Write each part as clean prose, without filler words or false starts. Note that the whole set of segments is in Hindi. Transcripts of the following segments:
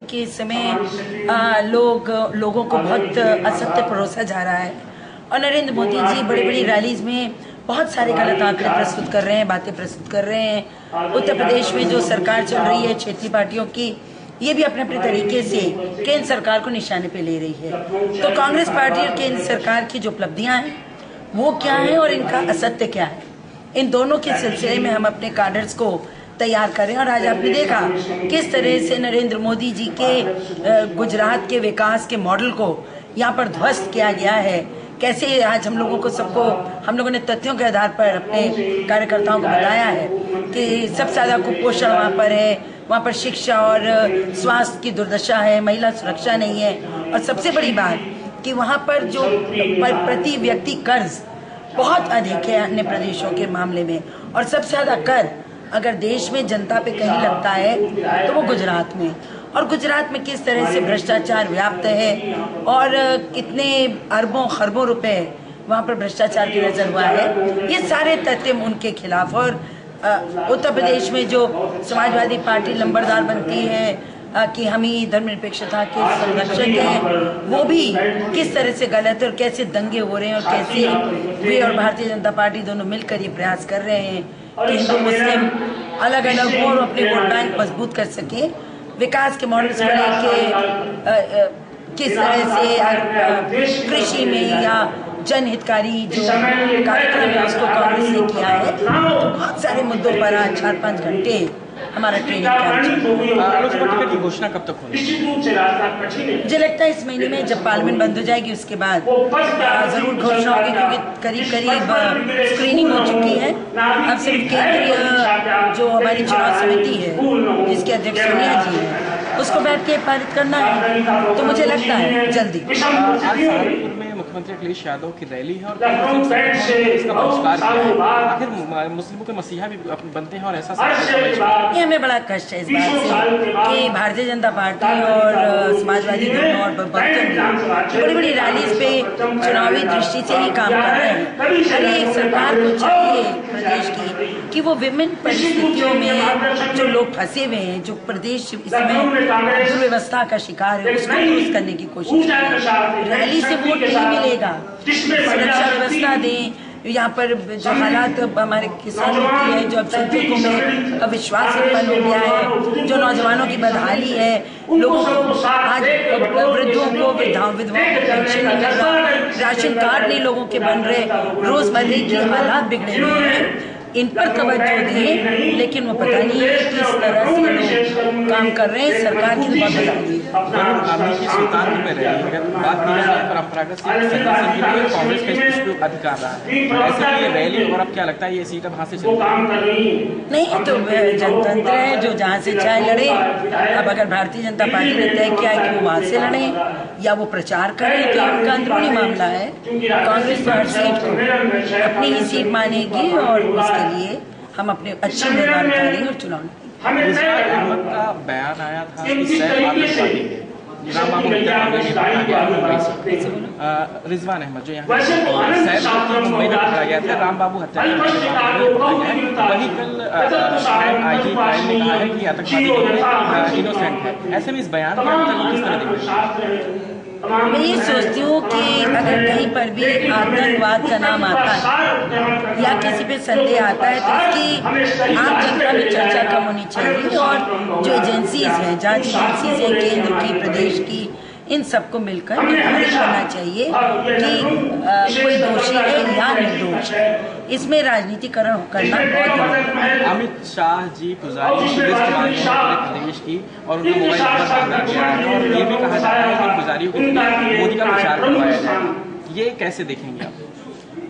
कि इस समय लोगों को बहुत असत्य परोसा जा रहा है और नरेंद्र मोदी जी बड़ी बड़ी रैलीज में बहुत सारे गलत आंकड़े प्रस्तुत कर रहे हैं, बातें प्रस्तुत कर रहे हैं। उत्तर प्रदेश में जो सरकार चल रही है क्षेत्रीय पार्टियों की, ये भी अपने अपने तरीके से केंद्र सरकार को निशाने पे ले रही है। तो कांग्रेस पार्टी और केंद्र सरकार की जो उपलब्धियां हैं वो क्या है और इनका असत्य क्या है, इन दोनों के सिलसिले में हम अपने कैडर्स को तैयार करें। और आज आपने देखा किस तरह से नरेंद्र मोदी जी के गुजरात के विकास के मॉडल को यहाँ पर ध्वस्त किया गया है। कैसे आज हम लोगों ने तथ्यों के आधार पर अपने कार्यकर्ताओं को बताया है कि सबसे ज्यादा कुपोषण वहाँ पर है, वहाँ पर शिक्षा और स्वास्थ्य की दुर्दशा है, महिला सुरक्षा नहीं है, और सबसे बड़ी बात कि वहाँ पर जो प्रति व्यक्ति कर्ज बहुत अधिक है अन्य प्रदेशों के मामले में, और सबसे ज्यादा कर अगर देश में जनता पे कहीं लगता है तो वो गुजरात में। और गुजरात में किस तरह से भ्रष्टाचार व्याप्त है और कितने अरबों खरबों रुपए वहाँ पर भ्रष्टाचार की नजर हुआ है, ये सारे तथ्य उनके खिलाफ। और उत्तर प्रदेश में जो समाजवादी पार्टी लंबरदार बनती है कि हम ही धर्मनिरपेक्षता के संरक्षक हैं, वो भी किस तरह से गलत है और कैसे दंगे हो रहे हैं और कैसे वे और भारतीय जनता पार्टी दोनों मिलकर ये प्रयास कर रहे हैं कि हिंदू मुस्लिम अलग अलग हो और अपने वोट बैंक मजबूत कर सके। विकास के मॉडल से लेके किस तरह से कृषि में या जनहितकारी जो कार्यक्रम है उसको कांग्रेस ने किया है। तो बहुत सारे मुद्दों पर आज 4-5 घंटे हमारा ट्रेनिंग टिकट की घोषणा कब तक होगी? मुझे लगता है इस महीने में जब पार्लियामेंट बंद हो जाएगी उसके बाद जरूर घोषणा होगी, क्योंकि करीब स्क्रीनिंग हो चुकी है। अब सिर्फ केंद्रीय जो हमारी चुनाव समिति है जिसके अध्यक्ष सोनिया जी है उसको बैठ के पारित करना है, तो मुझे लगता है जल्दी। मुख्यमंत्री अखिलेश यादव की रैली है और इसका बहिष्कार किया है। आखिर मुस्लिमों के मसीहा भी बनते हैं और ऐसा ये हमें बड़ा कष्ट है इस बात से कि भारतीय जनता पार्टी और समाजवादी दोनों और बहुजन बड़ी बड़ी रैलीज पे चुनावी दृष्टि से ही काम कर रहे हैं। अरे एक सरकार को चाहिए प्रदेश की कि वो विभिन्न परिस्थितियों में जो लोग फंसे हुए हैं, जो प्रदेश इसमें दुर्व्यवस्था का शिकार है, उसको दुरुस्त करने की कोशिश करें। रैली से वोट नहीं मिलेगा, सुरक्षा व्यवस्था दें। यहाँ पर जो हालात हमारे किसानों की है, जो अब सैनिकों में अविश्वास उत्पन्न हो गया है, जो नौजवानों की बदहाली है, लोगों को आज वृद्धों को विधवाओं को पेंशन नहीं मिल रहा, राशन कार्ड नहीं लोगों के बन रहे, रोजमर्रे की हालात बिगड़े हुए हैं, इन पर तवज्जो दें। लेकिन वो पता नहीं है कि किस तरह से लोग काम कर रहे हैं, सरकार की बहुत बदहाली कांग्रेस का अधिकार रहा है, ऐसे रैली और अब क्या लगता है ये सीट अब हाथ से नहीं, तो जनतंत्र है जो जहाँ से चाहे लड़े। अब अगर भारतीय जनता पार्टी ने तय किया है कि वो वहाँ से लड़े या वो प्रचार करें तो उनका अंदरूनी मामला है। कांग्रेस तो हर सीट को अपनी ही सीट मानेगी और उसके लिए हम अपने अच्छे निर्माण करेंगे और चुनाव अहमद का बयान आया था कि रिजवान अहमद जो यहाँ मुंबई में पकड़ा गया था, राम बाबू हत्याकांड वही कल आईजी क्राइम ने कहा है कि आतंकवादी इनोसेंट है। ऐसे में इस बयान को किस तरह देखते? मैं ये सोचती हूँ कि अगर कहीं पर भी आतंकवाद का नाम आता है या किसी पे संदेह आता है तो इसकी आम जनता में चर्चा कम होनी चाहिए, और जो एजेंसीज हैं, जांच एजेंसीज हैं केंद्र की, प्रदेश की, इन सबको मिलकर निर्धारित करना चाहिए कि कोई दोषी है या निर्दोष है। इसमें राजनीतिकरण करना बहुत। अमित शाह जी पुजारी प्रदेश की और उनका मोबाइल नंबर मांगा गया है और ये भी कहा जा रहा है कि पुजारियों को मोदी का प्रचार करवाया जाए, ये कैसे देखेंगे आप?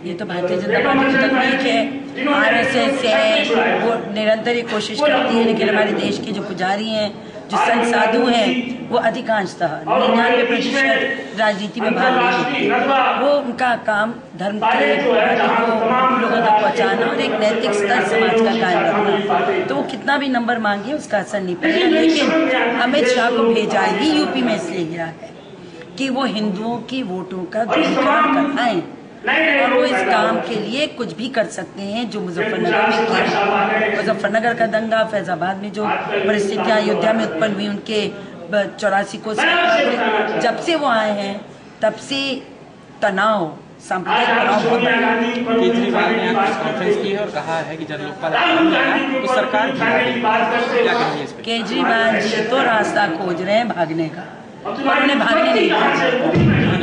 ये तो भारतीय जनता पार्टी की तकनीक है, RSS है, वो निरंतर ये कोशिश करती है। लेकिन हमारे देश के जो पुजारी हैं, जो संत साधु हैं, वो अधिकांशतः 99% राजनीति में भाग नहीं लेते। वो उनका काम धर्म के को लोगों तक पहुंचाना और एक नैतिक स्तर समाज का कायम रखना। तो वो कितना भी नंबर मांगे उसका असर नहीं पड़ेगा। लेकिन अमित शाह को भेजा ही यूपी में इसलिए गया है कि वो हिंदुओं की वोटों का ध्रुवीकरण कराएं, और वो इस काम के लिए कुछ भी कर सकते हैं जो मुजफ्फरनगर में किया। मुजफ्फरनगर का दंगा, फैजाबाद में जो परिस्थितियां अयोध्या में उत्पन्न हुई, उनके 84 को जब से वो आए हैं तब से तनाव, सांप्रदायिक तनाव बहुत बढ़ा है। केजरीवाल ने आज प्रेस कॉन्फ्रेंस की है और कहा है कि जब लोकपाल आया तो सरकार क्या कहेंगे इस पे? केजरीवाल जी तो रास्ता खोज रहे हैं भागने का, और उन्हें भागने नहीं दिया।